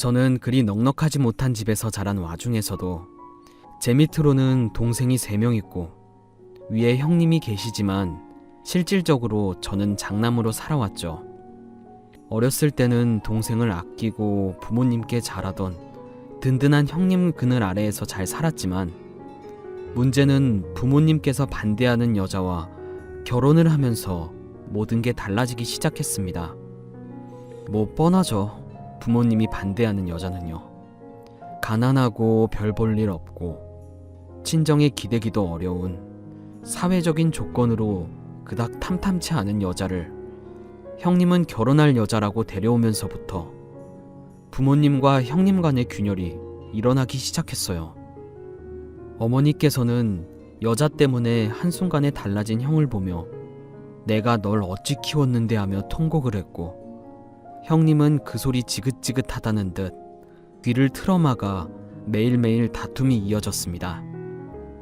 저는 그리 넉넉하지 못한 집에서 자란 와중에서도 제 밑으로는 동생이 3명 있고 위에 형님이 계시지만 실질적으로 저는 장남으로 살아왔죠. 어렸을 때는 동생을 아끼고 부모님께 잘하던 든든한 형님 그늘 아래에서 잘 살았지만 문제는 부모님께서 반대하는 여자와 결혼을 하면서 모든 게 달라지기 시작했습니다. 뭐 뻔하죠. 부모님이 반대하는 여자는요. 가난하고 별 볼 일 없고 친정에 기대기도 어려운 사회적인 조건으로 그닥 탐탐치 않은 여자를 형님은 결혼할 여자라고 데려오면서부터 부모님과 형님 간의 균열이 일어나기 시작했어요. 어머니께서는 여자 때문에 한순간에 달라진 형을 보며 내가 널 어찌 키웠는데 하며 통곡을 했고, 형님은 그 소리 지긋지긋하다는 듯 귀를 틀어막아 매일매일 다툼이 이어졌습니다.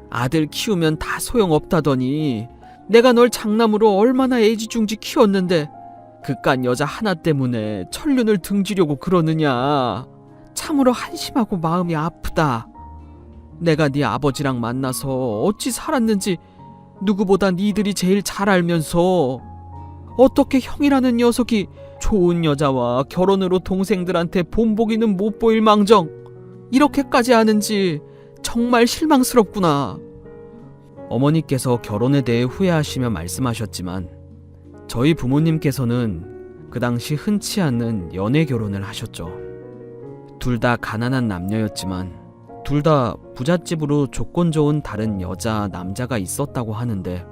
아들 키우면 다 소용없다더니 내가 널 장남으로 얼마나 애지중지 키웠는데 그깟 여자 하나 때문에 천륜을 등지려고 그러느냐. 참으로 한심하고 마음이 아프다. 내가 네 아버지랑 만나서 어찌 살았는지 누구보다 니들이 제일 잘 알면서 어떻게 형이라는 녀석이 좋은 여자와 결혼으로 동생들한테 본보기는 못 보일 망정 이렇게까지 하는지 정말 실망스럽구나. 어머니께서 결혼에 대해 후회하시며 말씀하셨지만 저희 부모님께서는 그 당시 흔치 않는 연애 결혼을 하셨죠. 둘 다 가난한 남녀였지만 둘 다 부잣집으로 조건 좋은 다른 여자, 남자가 있었다고 하는데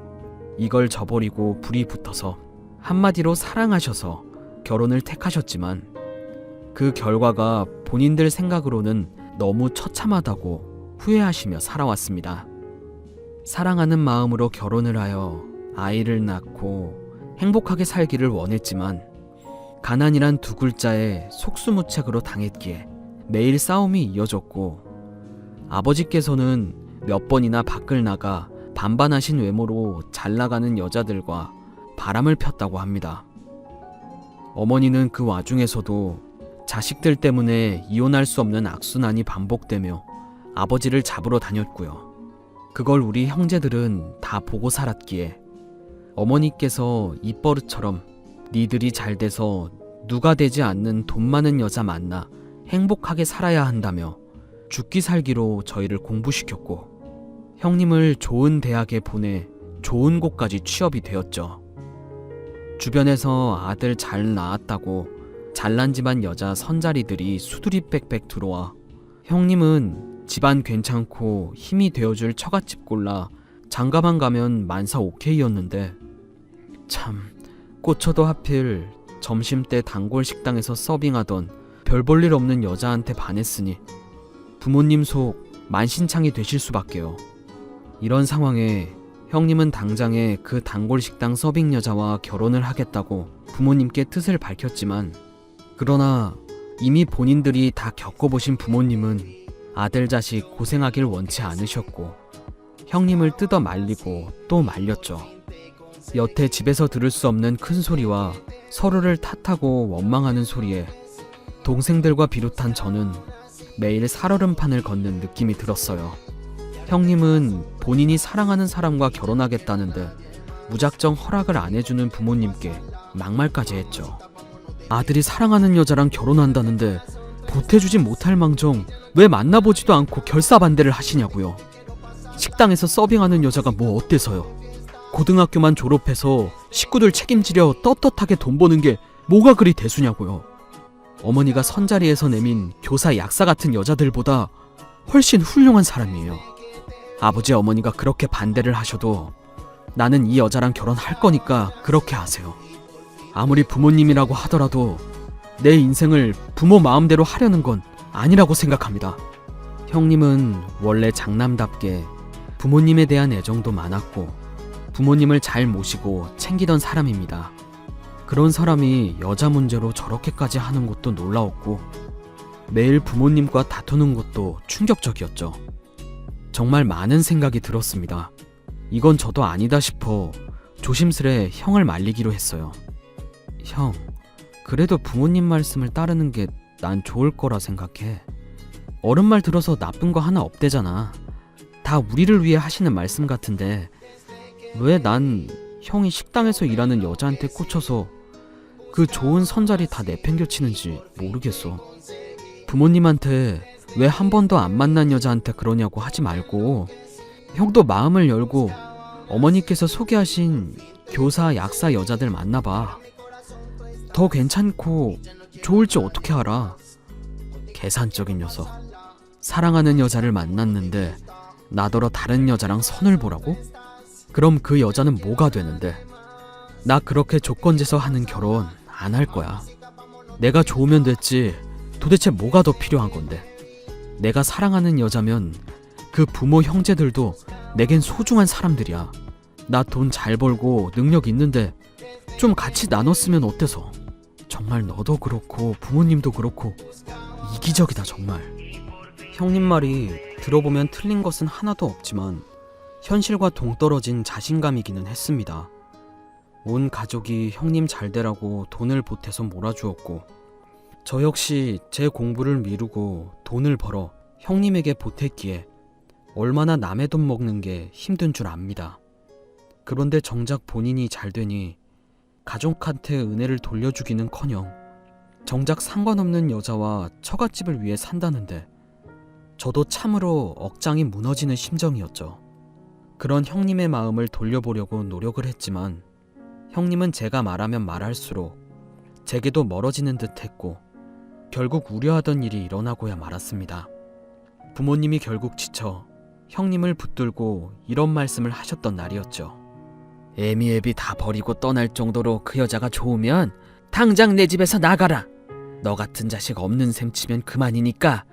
이걸 저버리고 불이 붙어서 한마디로 사랑하셔서 결혼을 택하셨지만 그 결과가 본인들 생각으로는 너무 처참하다고 후회하시며 살아왔습니다. 사랑하는 마음으로 결혼을 하여 아이를 낳고 행복하게 살기를 원했지만 가난이란 두 글자에 속수무책으로 당했기에 매일 싸움이 이어졌고 아버지께서는 몇 번이나 밖을 나가 반반하신 외모로 잘나가는 여자들과 바람을 폈다고 합니다. 어머니는 그 와중에서도 자식들 때문에 이혼할 수 없는 악순환이 반복되며 아버지를 잡으러 다녔고요. 그걸 우리 형제들은 다 보고 살았기에 어머니께서 입버릇처럼 니들이 잘 돼서 누가 되지 않는 돈 많은 여자 만나 행복하게 살아야 한다며 죽기 살기로 저희를 공부시켰고 형님을 좋은 대학에 보내 좋은 곳까지 취업이 되었죠. 주변에서 아들 잘 낳았다고 잘난 집안 여자 선자리들이 수두리 빽빽 들어와 형님은 집안 괜찮고 힘이 되어줄 처갓집 골라 장가만 가면 만사 오케이였는데 참 꽂혀도 하필 점심때 단골 식당에서 서빙하던 별 볼 일 없는 여자한테 반했으니 부모님 속 만신창이 되실 수밖에요. 이런 상황에 형님은 당장에 그 단골 식당 서빙 여자와 결혼을 하겠다고 부모님께 뜻을 밝혔지만 그러나 이미 본인들이 다 겪어보신 부모님은 아들 자식 고생하길 원치 않으셨고 형님을 뜯어 말리고 또 말렸죠. 여태 집에서 들을 수 없는 큰 소리와 서로를 탓하고 원망하는 소리에 동생들과 비롯한 저는 매일 살얼음판을 걷는 느낌이 들었어요. 형님은 본인이 사랑하는 사람과 결혼하겠다는데 무작정 허락을 안 해주는 부모님께 막말까지 했죠. 아들이 사랑하는 여자랑 결혼한다는데 보태주지 못할 망정 왜 만나보지도 않고 결사반대를 하시냐고요. 식당에서 서빙하는 여자가 뭐 어때서요. 고등학교만 졸업해서 식구들 책임지려 떳떳하게 돈 버는 게 뭐가 그리 대수냐고요. 어머니가 선자리에서 내민 교사 약사 같은 여자들보다 훨씬 훌륭한 사람이에요. 아버지 어머니가 그렇게 반대를 하셔도 나는 이 여자랑 결혼할 거니까 그렇게 하세요. 아무리 부모님이라고 하더라도 내 인생을 부모 마음대로 하려는 건 아니라고 생각합니다. 형님은 원래 장남답게 부모님에 대한 애정도 많았고 부모님을 잘 모시고 챙기던 사람입니다. 그런 사람이 여자 문제로 저렇게까지 하는 것도 놀라웠고 매일 부모님과 다투는 것도 충격적이었죠. 정말 많은 생각이 들었습니다. 이건 저도 아니다 싶어 조심스레 형을 말리기로 했어요. 형, 그래도 부모님 말씀을 따르는 게 난 좋을 거라 생각해. 어른 말 들어서 나쁜 거 하나 없대잖아. 다 우리를 위해 하시는 말씀 같은데 왜 난 형이 식당에서 일하는 여자한테 꽂혀서 그 좋은 선자리 다 내팽겨치는지 모르겠어. 부모님한테 왜 한 번도 안 만난 여자한테 그러냐고 하지 말고 형도 마음을 열고 어머니께서 소개하신 교사, 약사 여자들 만나봐. 더 괜찮고 좋을지 어떻게 알아. 계산적인 녀석. 사랑하는 여자를 만났는데 나더러 다른 여자랑 선을 보라고? 그럼 그 여자는 뭐가 되는데? 나 그렇게 조건제서 하는 결혼 안 할 거야. 내가 좋으면 됐지 도대체 뭐가 더 필요한 건데? 내가 사랑하는 여자면 그 부모 형제들도 내겐 소중한 사람들이야. 나 돈 잘 벌고 능력 있는데 좀 같이 나눴으면 어때서? 정말 너도 그렇고 부모님도 그렇고 이기적이다 정말. 형님 말이 들어보면 틀린 것은 하나도 없지만 현실과 동떨어진 자신감이기는 했습니다. 온 가족이 형님 잘되라고 돈을 보태서 몰아주었고 저 역시 제 공부를 미루고 돈을 벌어 형님에게 보탰기에 얼마나 남의 돈 먹는 게 힘든 줄 압니다. 그런데 정작 본인이 잘되니 가족한테 은혜를 돌려주기는커녕 정작 상관없는 여자와 처갓집을 위해 산다는데 저도 참으로 억장이 무너지는 심정이었죠. 그런 형님의 마음을 돌려보려고 노력을 했지만 형님은 제가 말하면 말할수록 제게도 멀어지는 듯 했고 결국 우려하던 일이 일어나고야 말았습니다. 부모님이 결국 지쳐 형님을 붙들고 이런 말씀을 하셨던 날이었죠. 애미애비 다 버리고 떠날 정도로 그 여자가 좋으면 당장 내 집에서 나가라. 너 같은 자식 없는 셈 치면 그만이니까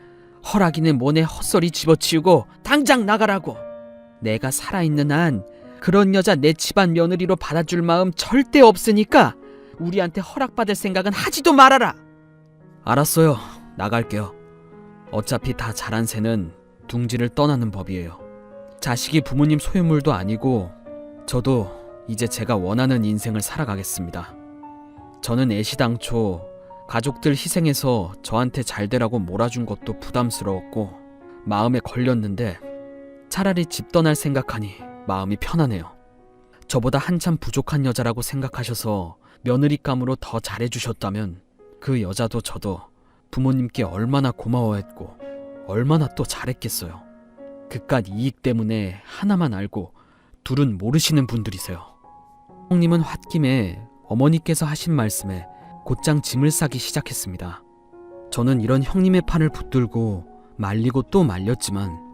허락이는 뭐네 헛소리 집어치우고 당장 나가라고. 내가 살아있는 한 그런 여자 내 집안 며느리로 받아줄 마음 절대 없으니까 우리한테 허락받을 생각은 하지도 말아라. 알았어요. 나갈게요. 어차피 다 자란 새는 둥지를 떠나는 법이에요. 자식이 부모님 소유물도 아니고 저도 이제 제가 원하는 인생을 살아가겠습니다. 저는 애시당초 가족들 희생해서 저한테 잘되라고 몰아준 것도 부담스러웠고 마음에 걸렸는데 차라리 집 떠날 생각하니 마음이 편하네요. 저보다 한참 부족한 여자라고 생각하셔서 며느리감으로 더 잘해주셨다면 그 여자도 저도 부모님께 얼마나 고마워했고 얼마나 또 잘했겠어요. 그깟 이익 때문에 하나만 알고 둘은 모르시는 분들이세요. 형님은 홧김에 어머니께서 하신 말씀에 곧장 짐을 싸기 시작했습니다. 저는 이런 형님의 팔을 붙들고 말리고 또 말렸지만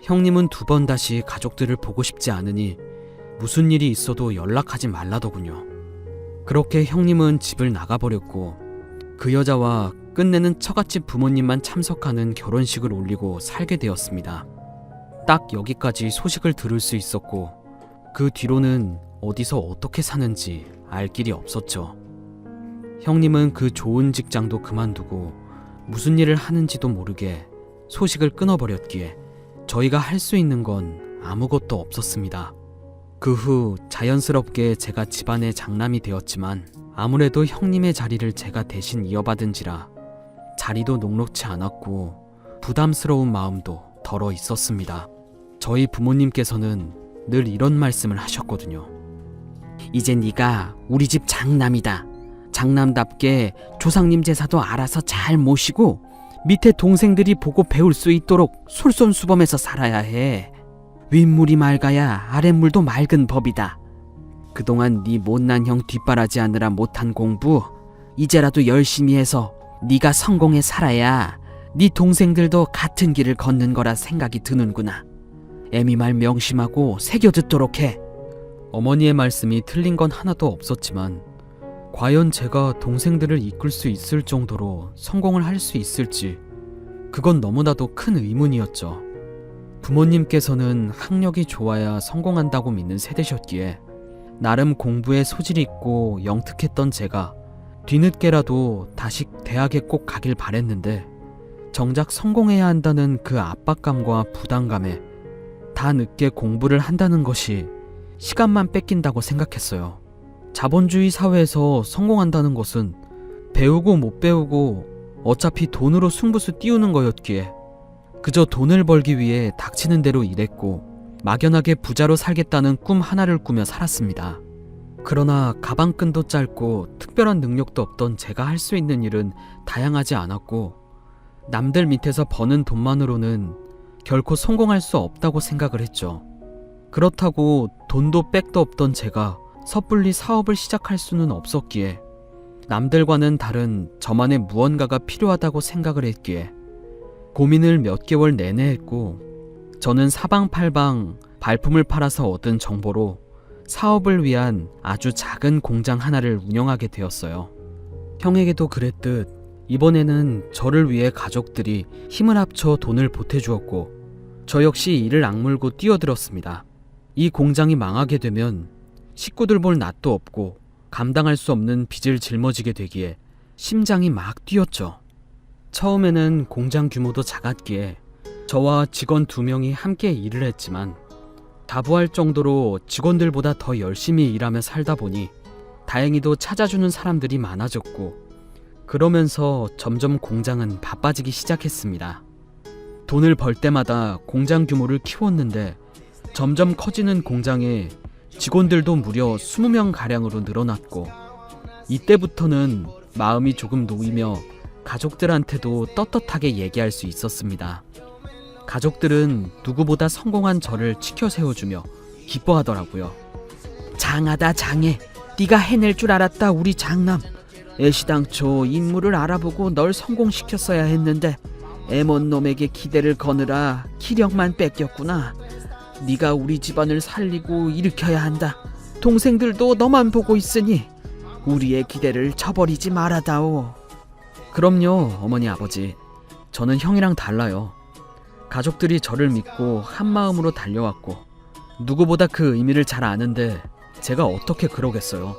형님은 두 번 다시 가족들을 보고 싶지 않으니 무슨 일이 있어도 연락하지 말라더군요. 그렇게 형님은 집을 나가버렸고 그 여자와 끝내는 처갓집 부모님만 참석하는 결혼식을 올리고 살게 되었습니다. 딱 여기까지 소식을 들을 수 있었고 그 뒤로는 어디서 어떻게 사는지 알 길이 없었죠. 형님은 그 좋은 직장도 그만두고 무슨 일을 하는지도 모르게 소식을 끊어버렸기에 저희가 할 수 있는 건 아무것도 없었습니다. 그 후 자연스럽게 제가 집안의 장남이 되었지만 아무래도 형님의 자리를 제가 대신 이어받은지라 자리도 녹록치 않았고 부담스러운 마음도 덜어 있었습니다. 저희 부모님께서는 늘 이런 말씀을 하셨거든요. 이제 네가 우리 집 장남이다. 장남답게 조상님 제사도 알아서 잘 모시고 밑에 동생들이 보고 배울 수 있도록 솔선수범해서 살아야 해. 윗물이 맑아야 아랫물도 맑은 법이다. 그동안 네 못난 형 뒷바라지 하느라 못한 공부 이제라도 열심히 해서 네가 성공해 살아야 네 동생들도 같은 길을 걷는 거라 생각이 드는구나. 애미 말 명심하고 새겨듣도록 해. 어머니의 말씀이 틀린 건 하나도 없었지만 과연 제가 동생들을 이끌 수 있을 정도로 성공을 할 수 있을지 그건 너무나도 큰 의문이었죠. 부모님께서는 학력이 좋아야 성공한다고 믿는 세대셨기에 나름 공부에 소질이 있고 영특했던 제가 뒤늦게라도 다시 대학에 꼭 가길 바랬는데 정작 성공해야 한다는 그 압박감과 부담감에 다 늦게 공부를 한다는 것이 시간만 뺏긴다고 생각했어요. 자본주의 사회에서 성공한다는 것은 배우고 못 배우고 어차피 돈으로 승부수 띄우는 거였기에 그저 돈을 벌기 위해 닥치는 대로 일했고 막연하게 부자로 살겠다는 꿈 하나를 꾸며 살았습니다. 그러나 가방끈도 짧고 특별한 능력도 없던 제가 할 수 있는 일은 다양하지 않았고 남들 밑에서 버는 돈만으로는 결코 성공할 수 없다고 생각을 했죠. 그렇다고 돈도 백도 없던 제가 섣불리 사업을 시작할 수는 없었기에 남들과는 다른 저만의 무언가가 필요하다고 생각을 했기에 고민을 몇 개월 내내 했고 저는 사방팔방 발품을 팔아서 얻은 정보로 사업을 위한 아주 작은 공장 하나를 운영하게 되었어요. 형에게도 그랬듯 이번에는 저를 위해 가족들이 힘을 합쳐 돈을 보태주었고 저 역시 이를 악물고 뛰어들었습니다. 이 공장이 망하게 되면 식구들 볼 낯도 없고 감당할 수 없는 빚을 짊어지게 되기에 심장이 막 뛰었죠. 처음에는 공장 규모도 작았기에 저와 직원 2명이 함께 일을 했지만 자부할 정도로 직원들보다 더 열심히 일하며 살다 보니 다행히도 찾아주는 사람들이 많아졌고 그러면서 점점 공장은 바빠지기 시작했습니다. 돈을 벌 때마다 공장 규모를 키웠는데 점점 커지는 공장에 직원들도 무려 20명가량으로 늘어났고 이때부터는 마음이 조금 놓이며 가족들한테도 떳떳하게 얘기할 수 있었습니다. 가족들은 누구보다 성공한 저를 치켜 세워주며 기뻐하더라고요. 장하다 장해. 네가 해낼 줄 알았다 우리 장남. 애시당초 인물을 알아보고 널 성공시켰어야 했는데 애먼 놈에게 기대를 거느라 기력만 뺏겼구나. 네가 우리 집안을 살리고 일으켜야 한다. 동생들도 너만 보고 있으니 우리의 기대를 저버리지 말아다오. 그럼요 어머니 아버지. 저는 형이랑 달라요. 가족들이 저를 믿고 한마음으로 달려왔고 누구보다 그 의미를 잘 아는데 제가 어떻게 그러겠어요.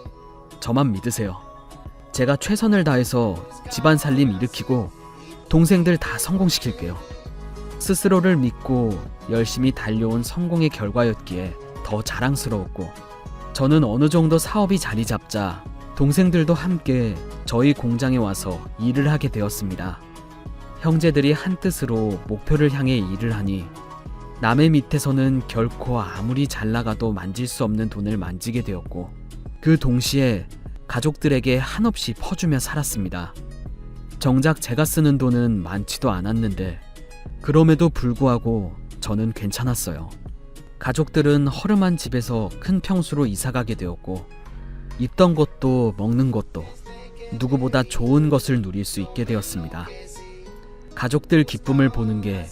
저만 믿으세요. 제가 최선을 다해서 집안 살림 일으키고 동생들 다 성공시킬게요. 스스로를 믿고 열심히 달려온 성공의 결과였기에 더 자랑스러웠고 저는 어느 정도 사업이 자리 잡자 동생들도 함께 저희 공장에 와서 일을 하게 되었습니다. 형제들이 한뜻으로 목표를 향해 일을 하니 남의 밑에서는 결코 아무리 잘 나가도 만질 수 없는 돈을 만지게 되었고 그 동시에 가족들에게 한없이 퍼주며 살았습니다. 정작 제가 쓰는 돈은 많지도 않았는데 그럼에도 불구하고 저는 괜찮았어요. 가족들은 허름한 집에서 큰 평수로 이사가게 되었고 입던 것도 먹는 것도 누구보다 좋은 것을 누릴 수 있게 되었습니다. 가족들 기쁨을 보는 게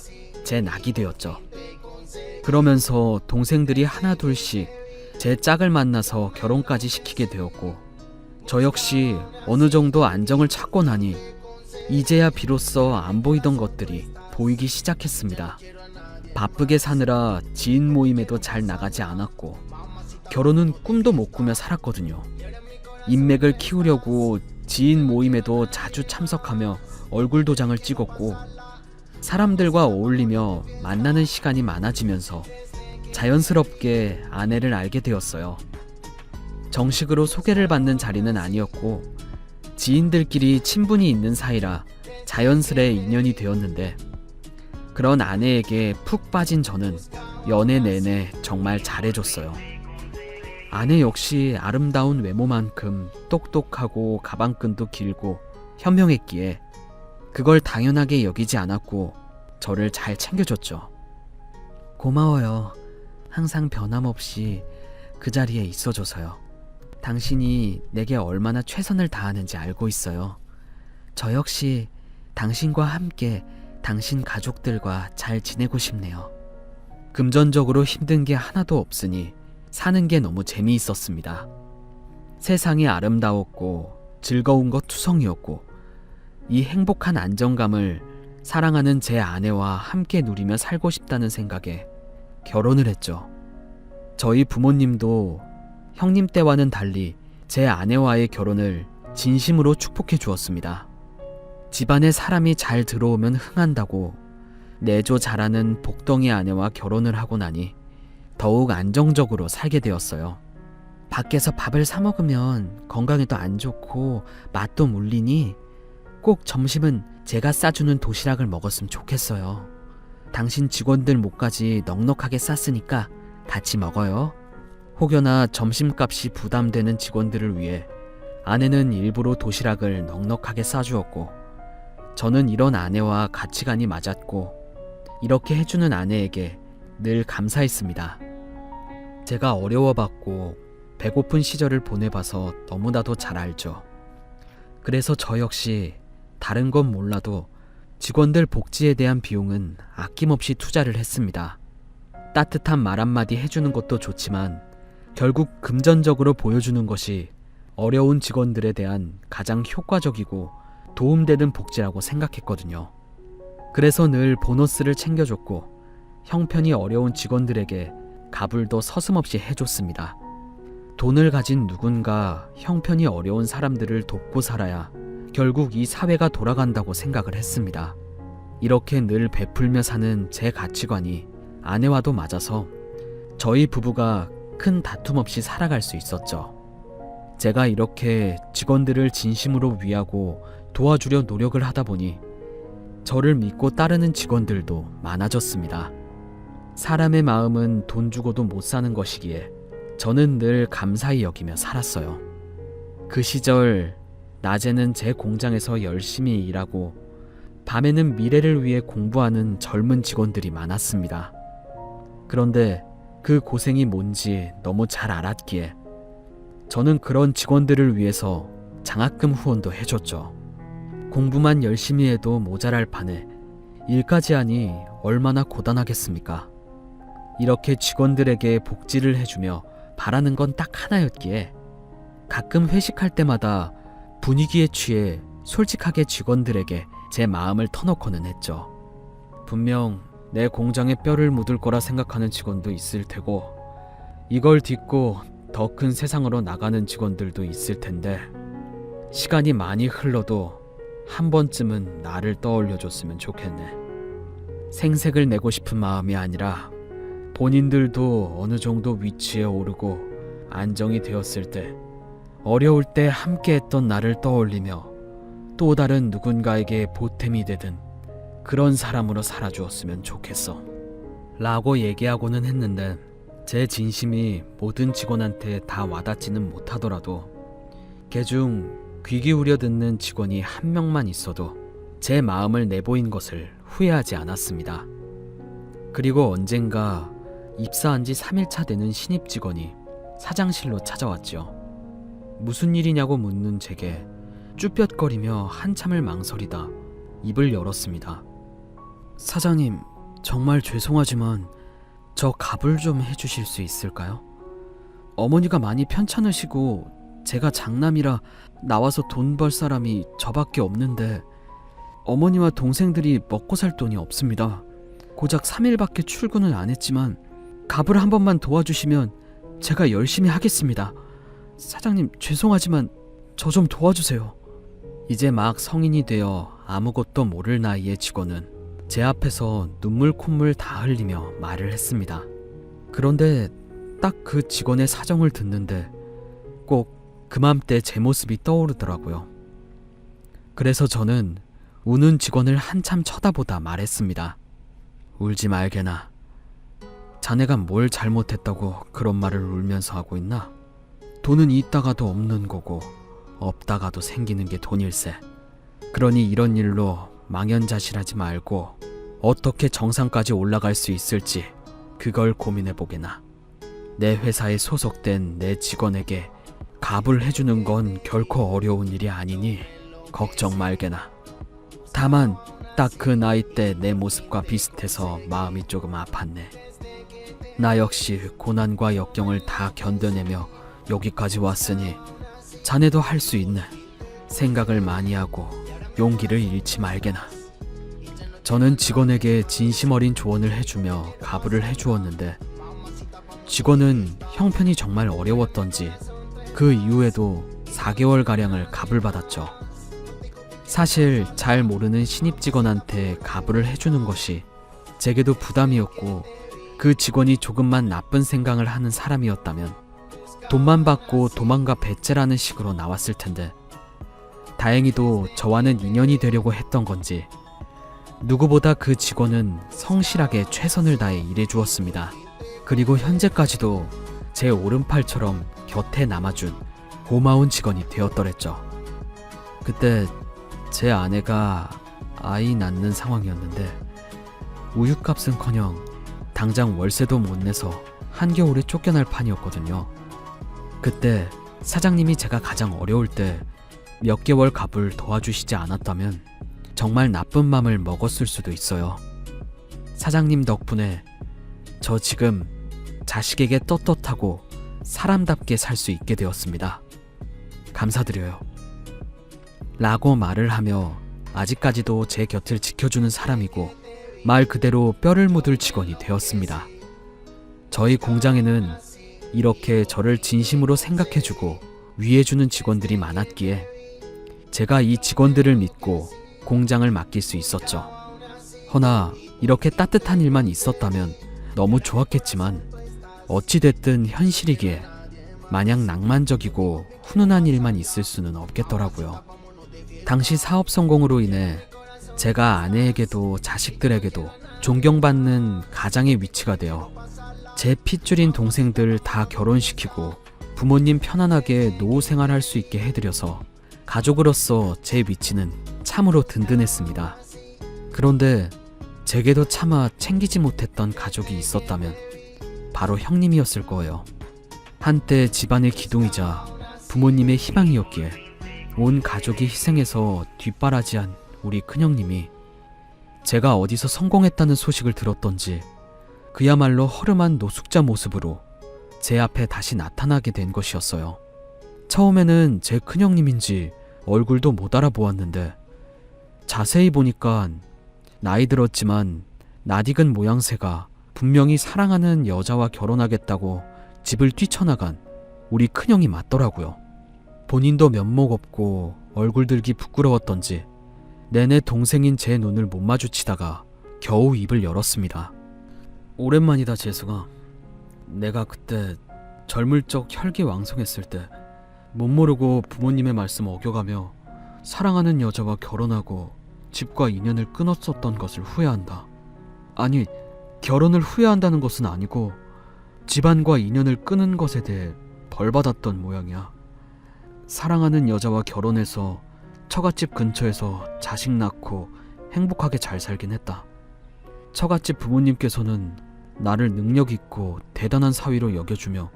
제 낙이 되었죠. 그러면서 동생들이 하나둘씩 제 짝을 만나서 결혼까지 시키게 되었고 저 역시 어느 정도 안정을 찾고 나니 이제야 비로소 안 보이던 것들이 보이기 시작했습니다. 바쁘게 사느라 지인 모임에도 잘 나가지 않았고 결혼은 꿈도 못 꾸며 살았거든요. 인맥을 키우려고 지인 모임에도 자주 참석하며 얼굴 도장을 찍었고 사람들과 어울리며 만나는 시간이 많아지면서 자연스럽게 아내를 알게 되었어요. 정식으로 소개를 받는 자리는 아니었고 지인들끼리 친분이 있는 사이라 자연스레 인연이 되었는데 그런 아내에게 푹 빠진 저는 연애 내내 정말 잘해줬어요. 아내 역시 아름다운 외모만큼 똑똑하고 가방끈도 길고 현명했기에 그걸 당연하게 여기지 않았고 저를 잘 챙겨줬죠. 고마워요. 항상 변함없이 그 자리에 있어줘서요. 당신이 내게 얼마나 최선을 다하는지 알고 있어요. 저 역시 당신과 함께 당신 가족들과 잘 지내고 싶네요. 금전적으로 힘든 게 하나도 없으니 사는 게 너무 재미있었습니다. 세상이 아름다웠고 즐거운 것 투성이었고 이 행복한 안정감을 사랑하는 제 아내와 함께 누리며 살고 싶다는 생각에 결혼을 했죠. 저희 부모님도 형님 때와는 달리 제 아내와의 결혼을 진심으로 축복해 주었습니다. 집안에 사람이 잘 들어오면 흥한다고 내조 잘하는 복덩이 아내와 결혼을 하고 나니 더욱 안정적으로 살게 되었어요. 밖에서 밥을 사 먹으면 건강에도 안 좋고 맛도 물리니 꼭 점심은 제가 싸주는 도시락을 먹었으면 좋겠어요. 당신 직원들 목까지 넉넉하게 쌌으니까 같이 먹어요. 혹여나 점심값이 부담되는 직원들을 위해 아내는 일부러 도시락을 넉넉하게 싸주었고, 저는 이런 아내와 가치관이 맞았고 이렇게 해주는 아내에게 늘 감사했습니다. 제가 어려워봤고 배고픈 시절을 보내봐서 너무나도 잘 알죠. 그래서 저 역시 다른 건 몰라도 직원들 복지에 대한 비용은 아낌없이 투자를 했습니다. 따뜻한 말 한마디 해주는 것도 좋지만 결국 금전적으로 보여주는 것이 어려운 직원들에 대한 가장 효과적이고 도움되는 복지라고 생각했거든요. 그래서 늘 보너스를 챙겨줬고 형편이 어려운 직원들에게 값을 더 서슴없이 해줬습니다. 돈을 가진 누군가 형편이 어려운 사람들을 돕고 살아야 결국 이 사회가 돌아간다고 생각을 했습니다. 이렇게 늘 베풀며 사는 제 가치관이 아내와도 맞아서 저희 부부가 큰 다툼 없이 살아갈 수 있었죠. 제가 이렇게 직원들을 진심으로 위하고 도와주려 노력을 하다 보니 저를 믿고 따르는 직원들도 많아졌습니다. 사람의 마음은 돈 주고도 못 사는 것이기에 저는 늘 감사히 여기며 살았어요. 그 시절 낮에는 제 공장에서 열심히 일하고 밤에는 미래를 위해 공부하는 젊은 직원들이 많았습니다. 그런데 그 고생이 뭔지 너무 잘 알았기에 저는 그런 직원들을 위해서 장학금 후원도 해줬죠. 공부만 열심히 해도 모자랄 판에 일까지 하니 얼마나 고단하겠습니까? 이렇게 직원들에게 복지를 해주며 바라는 건 딱 하나였기에 가끔 회식할 때마다 분위기에 취해 솔직하게 직원들에게 제 마음을 터놓고는 했죠. 분명 내 공장에 뼈를 묻을 거라 생각하는 직원도 있을 테고 이걸 딛고 더 큰 세상으로 나가는 직원들도 있을 텐데 시간이 많이 흘러도 한 번쯤은 나를 떠올려줬으면 좋겠네. 생색을 내고 싶은 마음이 아니라 본인들도 어느 정도 위치에 오르고 안정이 되었을 때 어려울 때 함께했던 나를 떠올리며 또 다른 누군가에게 보탬이 되든 그런 사람으로 살아주었으면 좋겠어 라고 얘기하고는 했는데 제 진심이 모든 직원한테 다 와닿지는 못하더라도 개중 귀 기울여 듣는 직원이 한 명만 있어도 제 마음을 내보인 것을 후회하지 않았습니다. 그리고 언젠가 입사한 지 3일차 되는 신입 직원이 사장실로 찾아왔죠. 무슨 일이냐고 묻는 제게 쭈뼛거리며 한참을 망설이다 입을 열었습니다. 사장님, 정말 죄송하지만 저 갑을 좀 해주실 수 있을까요? 어머니가 많이 편찮으시고 제가 장남이라 나와서 돈 벌 사람이 저밖에 없는데 어머니와 동생들이 먹고 살 돈이 없습니다. 고작 3일밖에 출근을 안 했지만 갑을 한 번만 도와주시면 제가 열심히 하겠습니다. 사장님, 죄송하지만 저 좀 도와주세요. 이제 막 성인이 되어 아무것도 모를 나이의 직원은 제 앞에서 눈물 콧물 다 흘리며 말을 했습니다. 그런데 딱 그 직원의 사정을 듣는데 꼭 그맘때 제 모습이 떠오르더라고요. 그래서 저는 우는 직원을 한참 쳐다보다 말했습니다. 울지 말게나. 자네가 뭘 잘못했다고 그런 말을 울면서 하고 있나? 돈은 있다가도 없는 거고 없다가도 생기는 게 돈일세. 그러니 이런 일로 망연자실하지 말고 어떻게 정상까지 올라갈 수 있을지 그걸 고민해보게나. 내 회사에 소속된 내 직원에게 갑을 해주는 건 결코 어려운 일이 아니니 걱정 말게나. 다만 딱 그 나이 때 내 모습과 비슷해서 마음이 조금 아팠네. 나 역시 고난과 역경을 다 견뎌내며 여기까지 왔으니 자네도 할 수 있네. 생각을 많이 하고 용기를 잃지 말게나. 저는 직원에게 진심 어린 조언을 해주며 가부를 해주었는데 직원은 형편이 정말 어려웠던지 그 이후에도 4개월가량을 갑을 받았죠. 사실 잘 모르는 신입 직원한테 가부를 해주는 것이 제게도 부담이었고 그 직원이 조금만 나쁜 생각을 하는 사람이었다면 돈만 받고 도망가 배째라는 식으로 나왔을 텐데 다행히도 저와는 인연이 되려고 했던 건지 누구보다 그 직원은 성실하게 최선을 다해 일해주었습니다. 그리고 현재까지도 제 오른팔처럼 곁에 남아준 고마운 직원이 되었더랬죠. 그때 제 아내가 아이 낳는 상황이었는데 우유값은커녕 당장 월세도 못 내서 한겨울에 쫓겨날 판이었거든요. 그때 사장님이 제가 가장 어려울 때 몇 개월 값을 도와주시지 않았다면 정말 나쁜 맘을 먹었을 수도 있어요. 사장님 덕분에 저 지금 자식에게 떳떳하고 사람답게 살 수 있게 되었습니다. 감사드려요. 라고 말을 하며 아직까지도 제 곁을 지켜주는 사람이고 말 그대로 뼈를 묻을 직원이 되었습니다. 저희 공장에는 이렇게 저를 진심으로 생각해주고 위해주는 직원들이 많았기에 제가 이 직원들을 믿고 공장을 맡길 수 있었죠. 허나 이렇게 따뜻한 일만 있었다면 너무 좋았겠지만 어찌됐든 현실이기에 마냥 낭만적이고 훈훈한 일만 있을 수는 없겠더라고요. 당시 사업 성공으로 인해 제가 아내에게도 자식들에게도 존경받는 가장의 위치가 되어 제 핏줄인 동생들 다 결혼시키고 부모님 편안하게 노후 생활할 수 있게 해드려서 가족으로서 제 위치는 참으로 든든했습니다. 그런데 제게도 차마 챙기지 못했던 가족이 있었다면 바로 형님이었을 거예요. 한때 집안의 기둥이자 부모님의 희망이었기에 온 가족이 희생해서 뒷바라지한 우리 큰형님이 제가 어디서 성공했다는 소식을 들었던지 그야말로 허름한 노숙자 모습으로 제 앞에 다시 나타나게 된 것이었어요. 처음에는 제 큰형님인지 얼굴도 못 알아보았는데 자세히 보니까 나이 들었지만 낯익은 모양새가 분명히 사랑하는 여자와 결혼하겠다고 집을 뛰쳐나간 우리 큰형이 맞더라고요. 본인도 면목 없고 얼굴 들기 부끄러웠던지 내내 동생인 제 눈을 못 마주치다가 겨우 입을 열었습니다. 오랜만이다 재승아. 내가 그때 젊을 적 혈기왕성했을 때 못 모르고 부모님의 말씀 어겨가며 사랑하는 여자와 결혼하고 집과 인연을 끊었었던 것을 후회한다. 아니, 결혼을 후회한다는 것은 아니고 집안과 인연을 끊은 것에 대해 벌받았던 모양이야. 사랑하는 여자와 결혼해서 처갓집 근처에서 자식 낳고 행복하게 잘 살긴 했다. 처갓집 부모님께서는 나를 능력 있고 대단한 사위로 여겨주며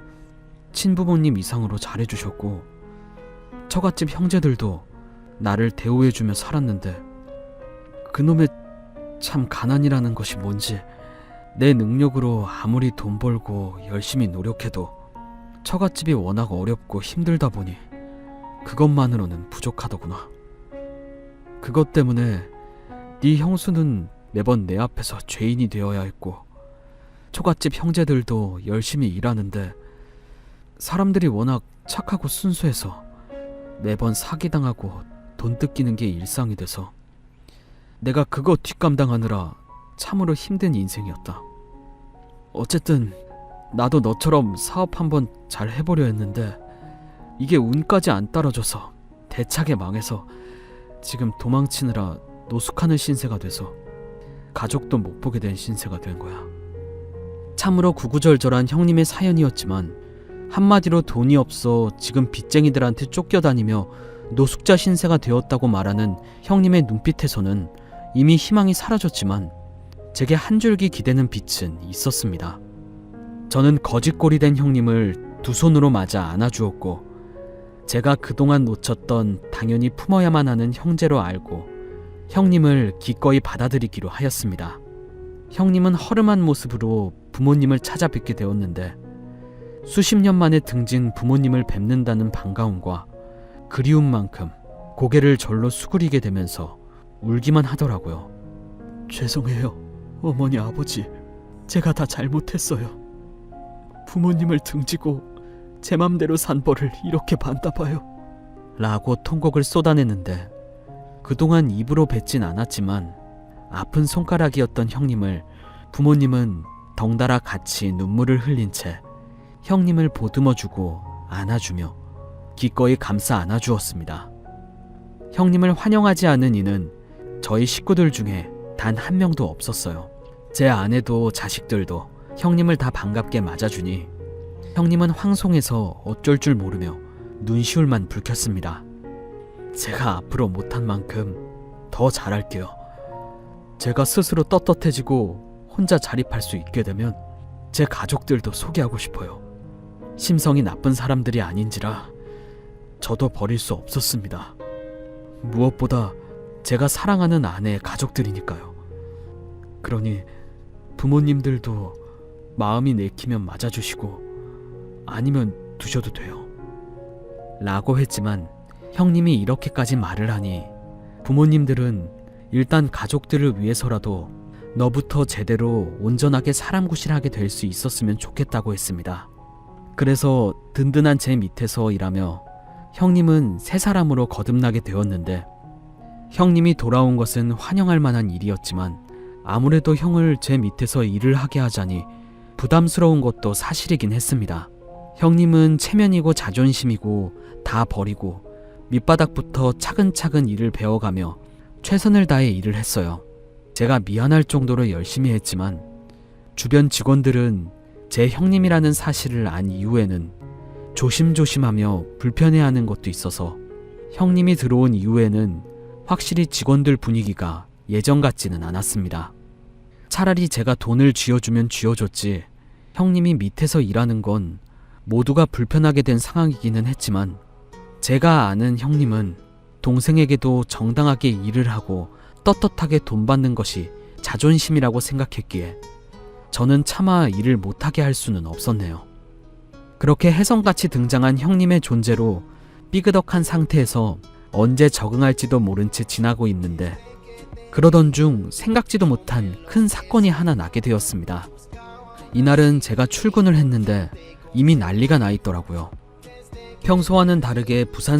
친부모님 이상으로 잘해주셨고 처갓집 형제들도 나를 대우해주며 살았는데 그놈의 참 가난이라는 것이 뭔지 내 능력으로 아무리 돈 벌고 열심히 노력해도 처갓집이 워낙 어렵고 힘들다 보니 그것만으로는 부족하더구나. 그것 때문에 네 형수는 매번 내 앞에서 죄인이 되어야 했고 처갓집 형제들도 열심히 일하는데 사람들이 워낙 착하고 순수해서 매번 사기당하고 돈 뜯기는 게 일상이 돼서 내가 그거 뒷감당하느라 참으로 힘든 인생이었다. 어쨌든 나도 너처럼 사업 한번 잘 해보려 했는데 이게 운까지 안 따라줘서 대차게 망해서 지금 도망치느라 노숙하는 신세가 돼서 가족도 못 보게 된 신세가 된 거야. 참으로 구구절절한 형님의 사연이었지만 한마디로 돈이 없어 지금 빚쟁이들한테 쫓겨다니며 노숙자 신세가 되었다고 말하는 형님의 눈빛에서는 이미 희망이 사라졌지만 제게 한 줄기 기대는 빛은 있었습니다. 저는 거짓골이 된 형님을 두 손으로 맞아 안아주었고 제가 그동안 놓쳤던 당연히 품어야만 하는 형제로 알고 형님을 기꺼이 받아들이기로 하였습니다. 형님은 허름한 모습으로 부모님을 찾아뵙게 되었는데 수십 년 만에 등진 부모님을 뵙는다는 반가움과 그리움만큼 고개를 절로 수그리게 되면서 울기만 하더라고요. 죄송해요, 어머니 아버지. 제가 다 잘못했어요. 부모님을 등지고 제 맘대로 산 벌을 이렇게 받나봐요. 라고 통곡을 쏟아냈는데 그동안 입으로 뱉진 않았지만 아픈 손가락이었던 형님을 부모님은 덩달아 같이 눈물을 흘린 채 형님을 보듬어주고 안아주며 기꺼이 감싸 안아주었습니다. 형님을 환영하지 않은 이는 저희 식구들 중에 단 한 명도 없었어요. 제 아내도 자식들도 형님을 다 반갑게 맞아주니 형님은 황송해서 어쩔 줄 모르며 눈시울만 붉혔습니다. 제가 앞으로 못한 만큼 더 잘할게요. 제가 스스로 떳떳해지고 혼자 자립할 수 있게 되면 제 가족들도 소개하고 싶어요. 심성이 나쁜 사람들이 아닌지라 저도 버릴 수 없었습니다. 무엇보다 제가 사랑하는 아내의 가족들이니까요. 그러니 부모님들도 마음이 내키면 맞아주시고 아니면 두셔도 돼요. 라고 했지만 형님이 이렇게까지 말을 하니 부모님들은 일단 가족들을 위해서라도 너부터 제대로 온전하게 사람 구실하게 될 수 있었으면 좋겠다고 했습니다. 그래서 든든한 제 밑에서 일하며 형님은 새 사람으로 거듭나게 되었는데 형님이 돌아온 것은 환영할 만한 일이었지만 아무래도 형을 제 밑에서 일을 하게 하자니 부담스러운 것도 사실이긴 했습니다. 형님은 체면이고 자존심이고 다 버리고 밑바닥부터 차근차근 일을 배워가며 최선을 다해 일을 했어요. 제가 미안할 정도로 열심히 했지만 주변 직원들은 제 형님이라는 사실을 안 이후에는 조심조심하며 불편해하는 것도 있어서 형님이 들어온 이후에는 확실히 직원들 분위기가 예전 같지는 않았습니다. 차라리 제가 돈을 쥐어주면 쥐어줬지 형님이 밑에서 일하는 건 모두가 불편하게 된 상황이기는 했지만 제가 아는 형님은 동생에게도 정당하게 일을 하고 떳떳하게 돈 받는 것이 자존심이라고 생각했기에 저는 차마 일을 못하게 할 수는 없었네요. 그렇게 혜성같이 등장한 형님의 존재로 삐그덕한 상태에서 언제 적응할지도 모른 채 지나고 있는데 그러던 중 생각지도 못한 큰 사건이 하나 나게 되었습니다. 이날은 제가 출근을 했는데 이미 난리가 나 있더라고요. 평소와는 다르게 부산